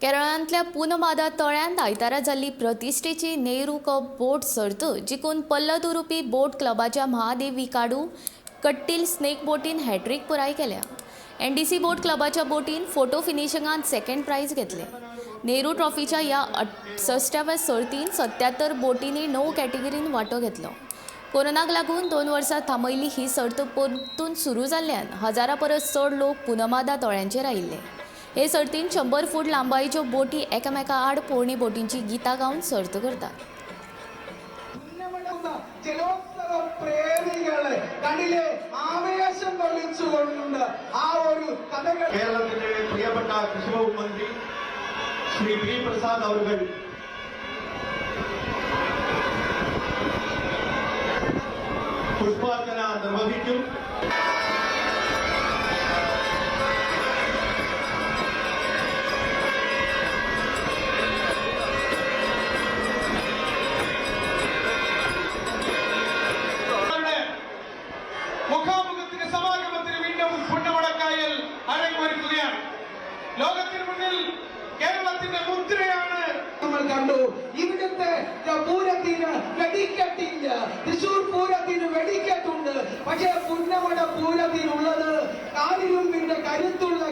केरळांतल्या पुनमादा तळ्यांत आयतारा जाल्ली प्रतिश्ठेची नेहरू कप बोट सर्त जिखून पल्लदुरुपी बोट क्लबाच्या महादेवी काडू कट्टील स्नेक बोटीन हॅट्रिक पुराय केल्या. एनडीसी बोट क्लबाच्या बोटीन फोटो फिनिशिंगांत सेकंड प्राइज घेतले. नेहरू ट्रॉफीच्या ह्या 68व्या सर्तीन 77 बोटींनी 9 कॅटेगरीन वांटो घेतलो. कोरोनाक लागून 2 वर्सां थांबयल्ली ही सर्त परतून सुरू जाल्ल्यान हजारा परस चड लोक पुनमादा तळ्यांचेर आयिल्ले. हे सर्तीन 100 फूट लांबायेच्यो बोटी एकामेका आड पोरणी बोटींची गितां गावन सर्त करतात. കേരളത്തിന്റെ പ്രിയപ്പെട്ട കൃഷിവകുപ്പ് മന്ത്രി ശ്രീ പി പ്രസാദ് അവർ പുഷ്പാർച്ചന നിർവഹിക്കും. മുഖാമുഖത്തിന് സമാഗമത്തിന് വീണ്ടും പുന്നമടക്കായൽ അരങ്ങൊരുക്കുകയാണ്. ലോകത്തിന് മുന്നിൽ കേരളത്തിന്റെ മുദ്രയാണ് നമ്മൾ കണ്ടു. ഇവിടുത്തെ പൂരത്തിന് വെടിക്കെട്ടില്ല, തൃശൂർ പൂരത്തിന് വെടിക്കെട്ടുണ്ട്. പക്ഷേ പുന്നമട പൂരത്തിനുള്ളത് കാലിലുമ്പിന്റെ കരുത്തുള്ള